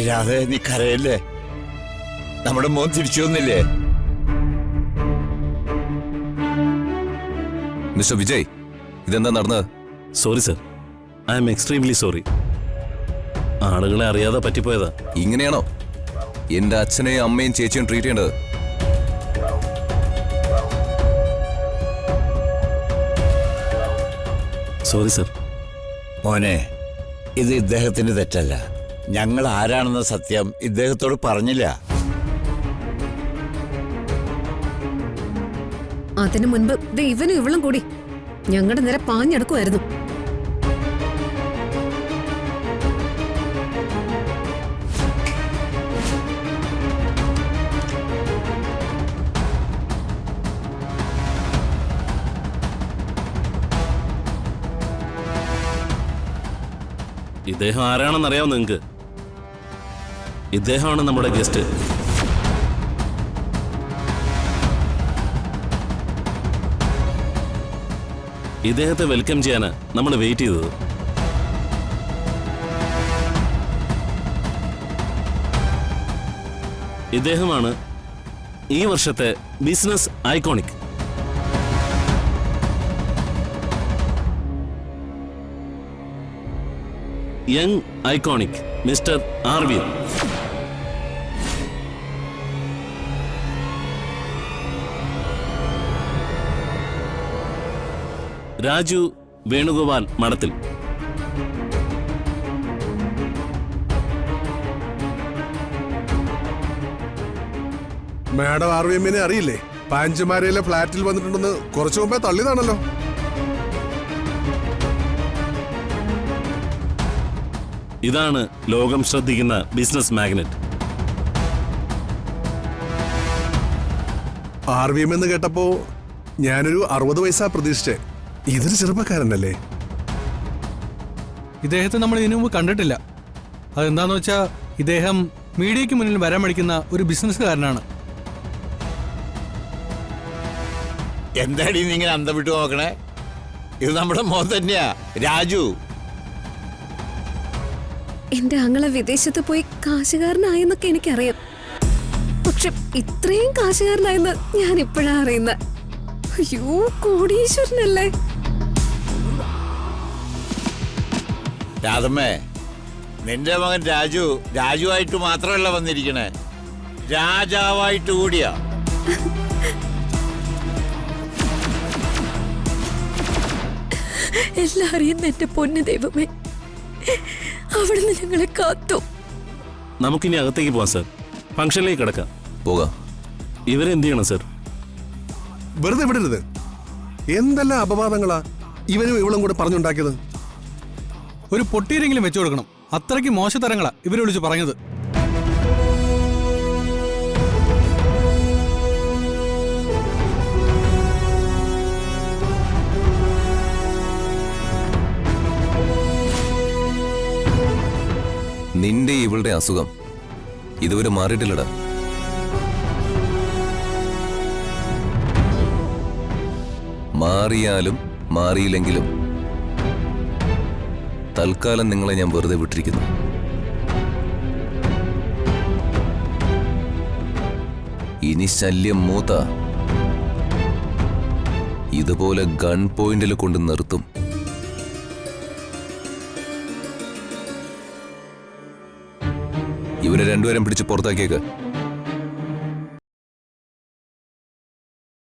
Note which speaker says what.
Speaker 1: രാധേ നീ കരയല്ലേ? നമ്മുടെ മോൻ തിരിച്ചു വന്നില്ലേ?
Speaker 2: മിസ്റ്റർ വിജയ്, ഇതെന്താ നടന്നത്?
Speaker 3: Sorry sir, I am extremely sorry. ആളുകളെ അറിയാതെ പറ്റിപ്പോയതാ.
Speaker 2: ഇങ്ങനെയാണോ എന്റെ അച്ഛനെയും അമ്മയും ചേച്ചിയും ട്രീറ്റ് ചെയ്യേണ്ടത്?
Speaker 3: Sorry sir.
Speaker 1: മോനെ, ഇത് ഇദ്ദേഹത്തിന്റെ തെറ്റല്ല. ഞങ്ങൾ ആരാണെന്ന സത്യം ഇദ്ദേഹത്തോട് പറഞ്ഞില്ല.
Speaker 4: അതിനു മുൻപ് ഇവനും ഇവളും കൂടി ഞങ്ങളുടെ നേരെ പാഞ്ഞെടുക്കുമായിരുന്നു.
Speaker 3: ഇദ്ദേഹം ആരാണെന്നറിയാമോ നിങ്ങൾക്ക്? ഇദ്ദേഹമാണ് നമ്മുടെ ഗസ്റ്റ്. ഇദ്ദേഹത്തെ വെൽക്കം ചെയ്യാനാ നമ്മൾ വെയിറ്റ് ചെയ്തത്. ഇദ്ദേഹമാണ് ഈ വർഷത്തെ business iconic. Young iconic mister ആർവി. Raju Venugopal മഠത്തിൽ.
Speaker 5: മാഡം ആർവിഎമ്മിനെ അറിയില്ലേ? പാഞ്ചമാരയിലെ ഫ്ലാറ്റിൽ വന്നിട്ടുണ്ടെന്ന് കുറച്ചു മുമ്പേ തള്ളിയതാണല്ലോ.
Speaker 3: ഇതാണ് ലോകം ശ്രദ്ധിക്കുന്ന ബിസിനസ് മാഗ്നറ്റ്.
Speaker 5: ആർവിഎം എന്ന് കേട്ടപ്പോ ഞാനൊരു 60 വയസ്സാ പ്രതീക്ഷിച്ചേ. ഇതൊരു ചെറുപ്പക്കാരനല്ലേ?
Speaker 6: ഇദ്ദേഹത്തെ നമ്മൾ ഇതിനു മുമ്പ് കണ്ടിട്ടില്ല. അതെന്താന്ന് വെച്ചാ ഇദ്ദേഹം മീഡിയയ്ക്ക് മുന്നിൽ വരാൻ മടിക്കുന്ന ഒരു ബിസിനസ്സുകാരനാണ്.
Speaker 1: എന്താടി നീ ഇങ്ങനെ അന്തം വിട്ടു നോക്കണേ? ഇത് നമ്മുടെ മോൻ തന്നെയാ, രാജു.
Speaker 4: എന്റെ ആങ്ങളെ വിദേശത്ത് പോയി കാശുകാരനായെന്നൊക്കെ എനിക്കറിയാം. പക്ഷെ ഇത്രയും കാശുകാരനായെന്ന് ഞാൻ ഇപ്പോഴാ അറിയുന്ന. അയ്യോ, കോടീശ്വരനല്ലേ?
Speaker 1: രാധമ്മേ, നിന്റെ മകൻ രാജു രാജുവായിട്ട് മാത്രമല്ല വന്നിരിക്കണേ, രാജാവായിട്ട് കൂടിയാ.
Speaker 4: എല്ലാം അറിയുന്ന എന്റെ പൊന്നു ദൈവമേ, അവിടുന്ന് ഞങ്ങളെ കാത്തു.
Speaker 3: നമുക്കിനി അകത്തേക്ക് പോവാം സർ. ഫംഗ്ഷനിലേക്ക് കിടക്കാം.
Speaker 2: പോകാം.
Speaker 3: ഇവരെന്ത് ചെയ്യണം സർ?
Speaker 5: വെറുതെ വിടരുത്. എന്തെല്ലാം അപവാദങ്ങളാ ഇവനും ഇവളും കൂടെ പറഞ്ഞുണ്ടാക്കിയത്.
Speaker 6: ഒരു പൊട്ടിയിരെങ്കിലും വെച്ചു കൊടുക്കണം. അത്രയ്ക്ക് മോശത്തരങ്ങളാ ഇവരെ വിളിച്ച് പറഞ്ഞത്.
Speaker 2: നിന്റെ ഇവളുടെ അസുഖം ഇതുവരെ മാറിയിട്ടില്ലടാ. മാറിയാലും മാറിയില്ലെങ്കിലും തൽക്കാലം നിങ്ങളെ ഞാൻ വെറുതെ വിട്ടിരിക്കുന്നു. ഇനി ശല്യം മൂത്ത ഇതുപോലെ ഗൺ പോയിന്റിൽ കൊണ്ട് നിർത്തും. ഇവരെ രണ്ടുപേരും പിടിച്ച് പുറത്താക്കിയേക്ക്.